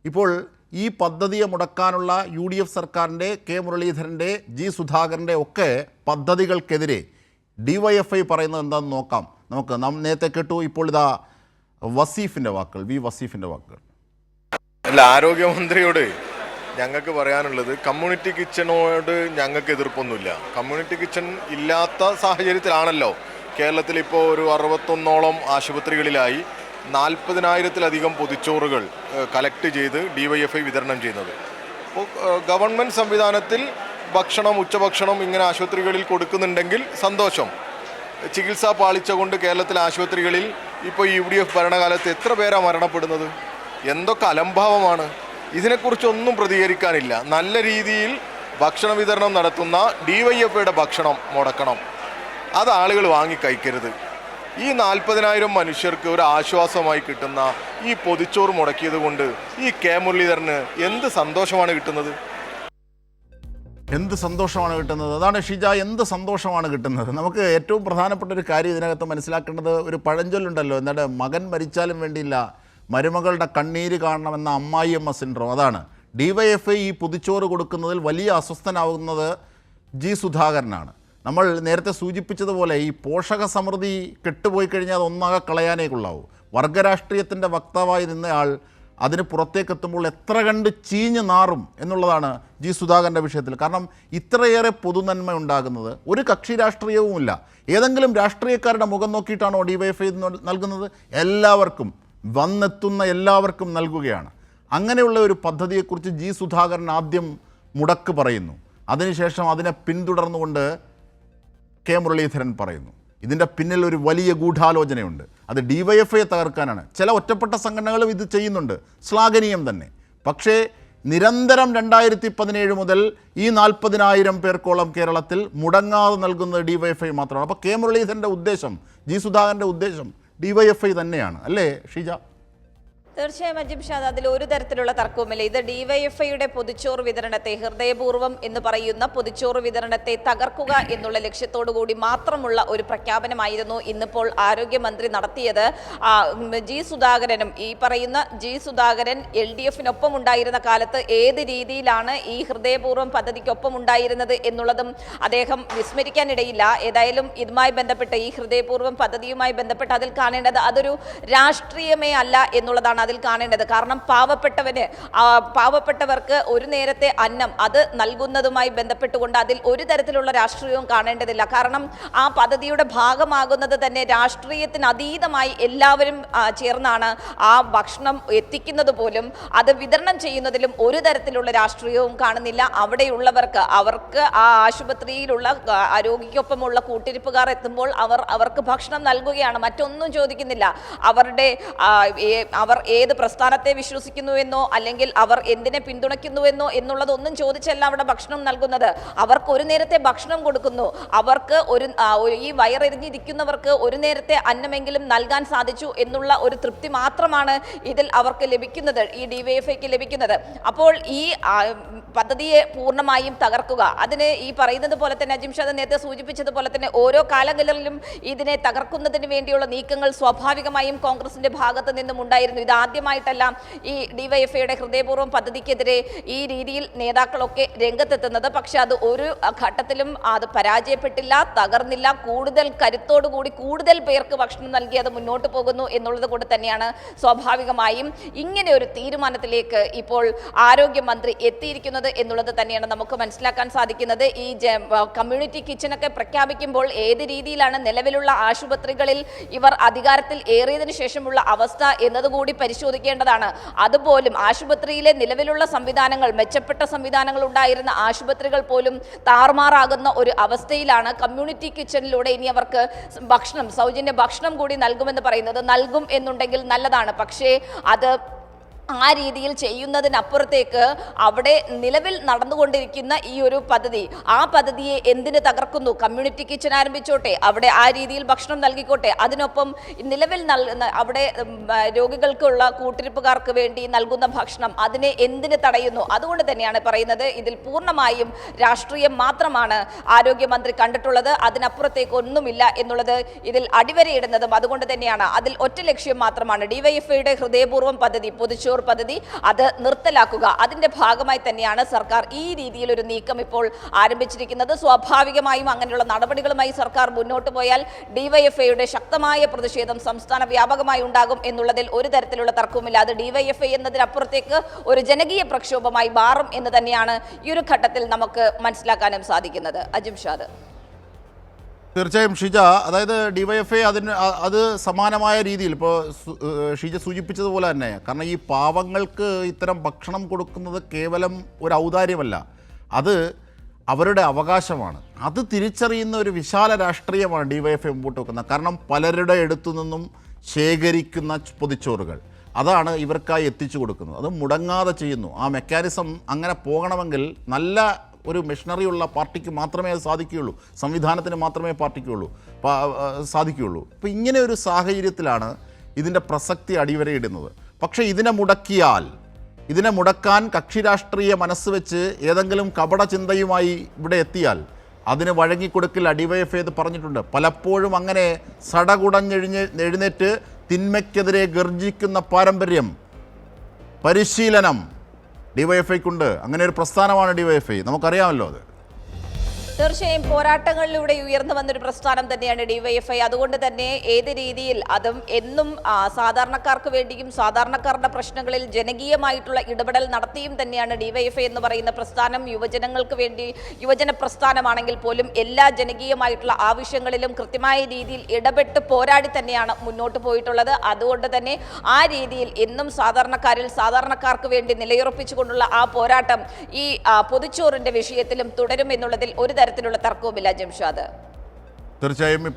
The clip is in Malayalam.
ഇപ്പോൾ ഈ പദ്ധതിയെ മുടക്കാനുള്ള UDF സർക്കാരിൻ്റെ, കെ മുരളീധരൻ്റെ, ജി സുധാകരൻ്റെ ഒക്കെ പദ്ധതികൾക്കെതിരെ DYFI പറയുന്നത് എന്താണെന്ന് നോക്കാം. നാം നേരത്തെ കേട്ടു. ഇപ്പോൾ ഇതാ വസീഫിൻ്റെ വാക്കുകൾ, വസീഫിൻ്റെ വാക്കുകൾ. അല്ല, ആരോഗ്യമന്ത്രിയോട് ഞങ്ങൾക്ക് പറയാനുള്ളത്, കമ്മ്യൂണിറ്റി കിച്ചണോട് ഞങ്ങൾക്ക് എതിർപ്പൊന്നുമില്ല. കമ്മ്യൂണിറ്റി കിച്ചൺ ഇല്ലാത്ത സാഹചര്യത്തിലാണല്ലോ കേരളത്തിൽ ഇപ്പോൾ ഒരു 61ഓളം ആശുപത്രികളിലായി 40,000-ലധികം പൊതിച്ചോറുകൾ കളക്ട് ചെയ്ത് DYFI വിതരണം ചെയ്യുന്നത്. അപ്പോൾ ഗവൺമെൻറ് സംവിധാനത്തിൽ ഭക്ഷണം, ഉച്ചഭക്ഷണം ഇങ്ങനെ ആശുപത്രികളിൽ കൊടുക്കുന്നുണ്ടെങ്കിൽ സന്തോഷം. ചികിത്സാ പാളിച്ച കൊണ്ട് കേരളത്തിലെ ആശുപത്രികളിൽ ഇപ്പോൾ UDF ഭരണകാലത്ത് എത്ര പേരാണ് മരണപ്പെടുന്നത്? എന്തൊക്കെ അലംഭാവമാണ്! ഇതിനെക്കുറിച്ചൊന്നും പ്രതികരിക്കാനില്ല. നല്ല രീതിയിൽ ഭക്ഷണ വിതരണം നടത്തുന്ന DYFIയുടെ ഭക്ഷണം മുടക്കണം, അത് ആളുകൾ വാങ്ങി കഴിക്കരുത്. ഈ 40,000 മനുഷ്യർക്ക് ഒരു ആശ്വാസമായി കിട്ടുന്ന ഈ പൊതിച്ചോറ് മുടക്കിയത് കൊണ്ട് ഈ കെ മുരളീധരന് എന്ത് സന്തോഷമാണ് കിട്ടുന്നത്? എന്ത് സന്തോഷമാണ് കിട്ടുന്നത്? അതാണ് ഷിജ, എന്ത് സന്തോഷമാണ് കിട്ടുന്നത്? നമുക്ക് ഏറ്റവും പ്രധാനപ്പെട്ട ഒരു കാര്യം ഇതിനകത്ത് മനസ്സിലാക്കേണ്ടത്, ഒരു പഴഞ്ചൊല്ലുണ്ടല്ലോ, എന്താണ്, മകൻ മരിച്ചാലും വേണ്ടിയില്ല മരുമകളുടെ കണ്ണീര് കാണണമെന്ന അമ്മായിയമ്മ സിൻഡ്രോം. അതാണ് DYFI ഈ പൊതിച്ചോറ് കൊടുക്കുന്നതിൽ വലിയ അസ്വസ്ഥനാവുന്നത് ജി സുധാകരനാണ്. നമ്മൾ നേരത്തെ സൂചിപ്പിച്ചതുപോലെ ഈ പോഷക സമൃദ്ധി കെട്ടുപോയി കഴിഞ്ഞാൽ അത് ഒന്നാകെ കളയാനേ കൊള്ളാവൂ. വർഗരാഷ്ട്രീയത്തിൻ്റെ വക്താവായി നിന്നയാൾ അതിന് പുറത്തേക്കെത്തുമ്പോൾ എത്ര കണ്ട് ചീഞ്ഞ് നാറും എന്നുള്ളതാണ് ജി സുധാകരൻ്റെ വിഷയത്തിൽ. കാരണം ഇത്രയേറെ പൊതുനന്മ ഉണ്ടാകുന്നത് ഒരു കക്ഷി രാഷ്ട്രീയവുമില്ല. ഏതെങ്കിലും രാഷ്ട്രീയക്കാരുടെ മുഖം നോക്കിയിട്ടാണോ DYFI നൽകുന്നത്? എല്ലാവർക്കും, വന്നെത്തുന്ന എല്ലാവർക്കും നൽകുകയാണ്. അങ്ങനെയുള്ള ഒരു പദ്ധതിയെക്കുറിച്ച് ജി സുധാകരൻ ആദ്യം മുടക്ക് പറയുന്നു. അതിനുശേഷം അതിനെ പിന്തുടർന്നുകൊണ്ട് കെ മുരളീധരൻ പറയുന്നു. ഇതിൻ്റെ പിന്നിൽ ഒരു വലിയ ഗൂഢാലോചനയുണ്ട്. അത് DYFIയെ തകർക്കാനാണ്. ചില ഒറ്റപ്പെട്ട സംഘടനകളും ഇത് ചെയ്യുന്നുണ്ട്, ശ്ലാഘനീയം തന്നെ. പക്ഷേ നിരന്തരം 2017 മുതൽ ഈ 40,000 പേർക്കോളം കേരളത്തിൽ മുടങ്ങാതെ നൽകുന്നത് DYFI മാത്രമാണ്. അപ്പോൾ കെ മുരളീധരൻ്റെ ഉദ്ദേശം, ജി സുധാകരൻ്റെ ഉദ്ദേശം DYFI തന്നെയാണ്, അല്ലേ ഷീജ? തീർച്ചയായും അജിംഷാദ്, അതിൽ ഒരു തരത്തിലുള്ള തർക്കവുമില്ല. ഇത് DYFIയുടെ പൊതിച്ചോറ് വിതരണത്തെ, ഹൃദയപൂർവ്വം എന്ന് പറയുന്ന പൊതിച്ചോറ് വിതരണത്തെ തകർക്കുക എന്നുള്ള ലക്ഷ്യത്തോടു കൂടി മാത്രമുള്ള ഒരു പ്രഖ്യാപനമായിരുന്നു ഇന്നിപ്പോൾ ആരോഗ്യമന്ത്രി നടത്തിയത്. ജി സുധാകരനും, ഈ പറയുന്ന ജി സുധാകരൻ LDFനൊപ്പം ഉണ്ടായിരുന്ന കാലത്ത് ഏത് രീതിയിലാണ് ഈ ഹൃദയപൂർവ്വം പദ്ധതിക്കൊപ്പം ഉണ്ടായിരുന്നത് എന്നുള്ളതും അദ്ദേഹം വിസ്മരിക്കാനിടയില്ല. ഏതായാലും ഇതുമായി ബന്ധപ്പെട്ട്, ഈ ഹൃദയപൂർവ്വം പദ്ധതിയുമായി ബന്ധപ്പെട്ട് അതിൽ കാണേണ്ടത് അതൊരു രാഷ്ട്രീയമേ അല്ല എന്നുള്ളതാണ് അതിൽ കാണേണ്ടത്. കാരണം പാവപ്പെട്ടവർക്ക് ഒരു നേരത്തെ അന്നം അത് നൽകുന്നതുമായി ബന്ധപ്പെട്ടുകൊണ്ട് അതിൽ ഒരു തരത്തിലുള്ള രാഷ്ട്രീയവും കാണേണ്ടതില്ല. കാരണം ആ പദ്ധതിയുടെ ഭാഗമാകുന്നത് തന്നെ രാഷ്ട്രീയത്തിന് അതീതമായി എല്ലാവരും ചേർന്നാണ് ആ ഭക്ഷണം എത്തിക്കുന്നത് പോലും. അത് വിതരണം ചെയ്യുന്നതിലും ഒരു തരത്തിലുള്ള രാഷ്ട്രീയവും കാണുന്നില്ല. അവിടെയുള്ളവർക്ക്, അവർക്ക് ആ ആശുപത്രിയിലുള്ള രോഗിക്കൊപ്പമുള്ള കൂട്ടിരിപ്പുകാർ എത്തുമ്പോൾ അവർക്ക് ഭക്ഷണം നൽകുകയാണ്, മറ്റൊന്നും ചോദിക്കുന്നില്ല. അവർ ഏത് പ്രസ്ഥാനത്തെ വിശ്വസിക്കുന്നുവെന്നോ അല്ലെങ്കിൽ അവർ എന്തിനെ പിന്തുണയ്ക്കുന്നുവെന്നോ എന്നുള്ളതൊന്നും ചോദിച്ചല്ല അവിടെ ഭക്ഷണം നൽകുന്നത്. അവർക്ക് ഒരു നേരത്തെ ഭക്ഷണം കൊടുക്കുന്നു. അവർക്ക് ഈ വയറെറിഞ്ഞിരിക്കുന്നവർക്ക് ഒരു നേരത്തെ അന്നമെങ്കിലും നൽകാൻ സാധിച്ചു എന്നുള്ള ഒരു തൃപ്തി മാത്രമാണ് ഇതിൽ അവർക്ക് ലഭിക്കുന്നത്, ഈ DYFIക്ക് ലഭിക്കുന്നത്. അപ്പോൾ ഈ പദ്ധതിയെ പൂർണ്ണമായും തകർക്കുക, അതിന് ഈ പറയുന്നത് പോലെ തന്നെ അജിംഷാദ് നേരത്തെ സൂചിപ്പിച്ചതുപോലെ തന്നെ ഓരോ കാലങ്ങളിലും ഇതിനെ തകർക്കുന്നതിന് വേണ്ടിയുള്ള നീക്കങ്ങൾ സ്വാഭാവികമായും കോൺഗ്രസിന്റെ ഭാഗത്ത് നിന്നും ഉണ്ടായിരുന്നു. ഇതാദ്യമായിട്ടല്ല ഈ DYFIയുടെ ഹൃദയപൂർവ്വം പദ്ധതിക്കെതിരെ ഈ രീതിയിൽ നേതാക്കളൊക്കെ രംഗത്തെത്തുന്നത്. പക്ഷെ അത് ഒരു ഘട്ടത്തിലും അത് പരാജയപ്പെട്ടില്ല, തകർന്നില്ല. കൂടുതൽ കരുത്തോടുകൂടി കൂടുതൽ പേർക്ക് ഭക്ഷണം നൽകി അത് മുന്നോട്ട് പോകുന്നു എന്നുള്ളത് കൊണ്ട് തന്നെയാണ് സ്വാഭാവികമായും ഇങ്ങനെ ഒരു തീരുമാനത്തിലേക്ക് ഇപ്പോൾ ആരോഗ്യമന്ത്രി എത്തിയിരിക്കുന്നത് എന്നുള്ളത് തന്നെയാണ് നമുക്ക് മനസ്സിലാക്കാൻ സാധിക്കുന്നത്. ഈ കമ്മ്യൂണിറ്റി കിച്ചണൊക്കെ പ്രഖ്യാപിക്കുമ്പോൾ ഏത് രീതിയിലാണ് നിലവിലുള്ള ആശുപത്രികളിൽ ഇവർ അധികാരത്തിൽ ഏറിയതിനു ശേഷമുള്ള അവസ്ഥ എന്നതുകൂടി പരിശോധിക്കേണ്ടതാണ്. അതുപോലും ആശുപത്രിയിലെ നിലവിലുള്ള സംവിധാനങ്ങൾ, മെച്ചപ്പെട്ട സംവിധാനങ്ങൾ ഉണ്ടായിരുന്ന ആശുപത്രികൾ പോലും താറുമാറാകുന്ന ഒരു അവസ്ഥയിലാണ് കമ്മ്യൂണിറ്റി കിച്ചണിലൂടെ ഇനി അവർക്ക് ഭക്ഷണം, സൗജന്യ ഭക്ഷണം കൂടി നൽകുമെന്ന് പറയുന്നത്. നൽകും എന്നുണ്ടെങ്കിൽ നല്ലതാണ്. പക്ഷേ അത് ആ രീതിയിൽ ചെയ്യുന്നതിനപ്പുറത്തേക്ക് അവിടെ നിലവിൽ നടന്നുകൊണ്ടിരിക്കുന്ന ഈ ഒരു പദ്ധതി, ആ പദ്ധതിയെ എന്തിന് തകർക്കുന്നു? കമ്മ്യൂണിറ്റി കിച്ചൺ ആരംഭിച്ചോട്ടെ, അവിടെ ആ രീതിയിൽ ഭക്ഷണം നൽകിക്കോട്ടെ. അതിനൊപ്പം നിലവിൽ അവിടെ രോഗികൾക്കുള്ള കൂട്ടിരിപ്പുകാർക്ക് വേണ്ടി നൽകുന്ന ഭക്ഷണം അതിനെ എന്തിന് തടയുന്നു? അതുകൊണ്ട് തന്നെയാണ് പറയുന്നത് ഇതിൽ പൂർണ്ണമായും രാഷ്ട്രീയം മാത്രമാണ് ആരോഗ്യമന്ത്രി കണ്ടിട്ടുള്ളത്, അതിനപ്പുറത്തേക്ക് ഒന്നുമില്ല എന്നുള്ളത് ഇതിൽ അടിവരയിടുന്നതും അതുകൊണ്ട് തന്നെയാണ്. അതിൽ ഒറ്റ ലക്ഷ്യം മാത്രമാണ്, DYFIയുടെ ഹൃദയപൂർവ്വം പദ്ധതി, പൊതിച്ചോർ പദ്ധതി അത് നിർത്തലാക്കുക. അതിന്റെ ഭാഗമായി തന്നെയാണ് സർക്കാർ ഈ രീതിയിലൊരു നീക്കം ഇപ്പോൾ ആരംഭിച്ചിരിക്കുന്നത്. സ്വാഭാവികമായും അങ്ങനെയുള്ള നടപടികളുമായി സർക്കാർ മുന്നോട്ട് പോയാൽ ഡിവൈഎഫ്ഐയുടെ ശക്തമായ പ്രതിഷേധം സംസ്ഥാന വ്യാപകമായി ഉണ്ടാകും എന്നുള്ളതിൽ ഒരു തരത്തിലുള്ള തർക്കവുമില്ല. അത് ഡിവൈഎഫ്ഐ എന്നതിനപ്പുറത്തേക്ക് ഒരു ജനകീയ പ്രക്ഷോഭമായി മാറും എന്ന് തന്നെയാണ് ഈ ഒരു ഘട്ടത്തിൽ നമുക്ക് മനസ്സിലാക്കാനും സാധിക്കുന്നത്. അജിംഷാദ്. തീർച്ചയായും ഷിജ, അതായത് ഡിവൈഎഫ്ഐ അത് സമാനമായ രീതിയിൽ ഇപ്പോൾ ഷിജ സൂചിപ്പിച്ചതുപോലെ തന്നെ, കാരണം ഈ പാവങ്ങൾക്ക് ഇത്തരം ഭക്ഷണം കൊടുക്കുന്നത് കേവലം ഒരു ഔദാര്യമല്ല, അത് അവരുടെ അവകാശമാണ്. അത് തിരിച്ചറിയുന്ന ഒരു വിശാല രാഷ്ട്രീയമാണ് ഡിവൈഎഫ്ഐ മുമ്പോട്ട് വെക്കുന്നത്. കാരണം പലരുടെ അടുത്തു നിന്നും ശേഖരിക്കുന്ന പൊതിച്ചോറുകൾ അതാണ് ഇവർക്കായി എത്തിച്ചു കൊടുക്കുന്നത്. അത് മുടങ്ങാതെ ചെയ്യുന്നു. ആ മെക്കാനിസം അങ്ങനെ പോകണമെങ്കിൽ നല്ല ഒരു മെഷീനറി ഉള്ള പാർട്ടിക്ക് മാത്രമേ അത് സാധിക്കുകയുള്ളൂ, സംവിധാനത്തിന് മാത്രമേ സാധിക്കുകയുള്ളൂ. അപ്പോൾ ഇങ്ങനെ ഒരു സാഹചര്യത്തിലാണ് ഇതിൻ്റെ പ്രസക്തി അടിവരയിടുന്നത്. പക്ഷേ ഇതിനെ മുടക്കാൻ കക്ഷി രാഷ്ട്രീയ മനസ്സ് വെച്ച് ഏതെങ്കിലും കപട ചിന്തയുമായി ഇവിടെ എത്തിയാൽ അതിന് വഴങ്ങിക്കൊടുക്കില്ല. ഡിവൈഎഫ്ഐ എന്ന് പറഞ്ഞിട്ടുണ്ട്. പലപ്പോഴും അങ്ങനെ എഴുന്നേറ്റ് തിന്മയ്ക്കെതിരെ ഗർജിക്കുന്ന പാരമ്പര്യം, പരിശീലനം ഡിവൈഎഫ്ഐക്കുണ്ട്. അങ്ങനെ ഒരു പ്രസ്ഥാനമാണ് ഡിവൈഎഫ്ഐ, നമുക്കറിയാമല്ലോ അത്. തീർച്ചയായും പോരാട്ടങ്ങളിലൂടെ ഉയർന്നു വന്നൊരു പ്രസ്ഥാനം തന്നെയാണ് ഡിവൈഎഫ്ഐ. അതുകൊണ്ട് തന്നെ ഏത് രീതിയിൽ അതും എന്നും സാധാരണക്കാർക്ക് വേണ്ടിയും സാധാരണക്കാരുടെ പ്രശ്നങ്ങളിൽ ജനകീയമായിട്ടുള്ള ഇടപെടൽ നടത്തിയും തന്നെയാണ് ഡിവൈഎഫ്ഐ എന്ന് പറയുന്ന പ്രസ്ഥാനം. യുവജനങ്ങൾക്ക് വേണ്ടി യുവജന പ്രസ്ഥാനമാണെങ്കിൽ പോലും എല്ലാ ജനകീയമായിട്ടുള്ള ആവശ്യങ്ങളിലും കൃത്യമായ രീതിയിൽ ഇടപെട്ട് പോരാടി തന്നെയാണ് മുന്നോട്ട് പോയിട്ടുള്ളത്. അതുകൊണ്ട് തന്നെ ആ രീതിയിൽ എന്നും സാധാരണക്കാർക്ക് വേണ്ടി നിലയുറപ്പിച്ചുകൊണ്ടുള്ള ആ പോരാട്ടം ഈ പൊതിച്ചോറിന്റെ വിഷയത്തിലും തുടരും എന്നുള്ളതിൽ ഒരു തരത്തിലുള്ള തർക്കവുമില്ല. ജംഷാദ്. തീർച്ചയായും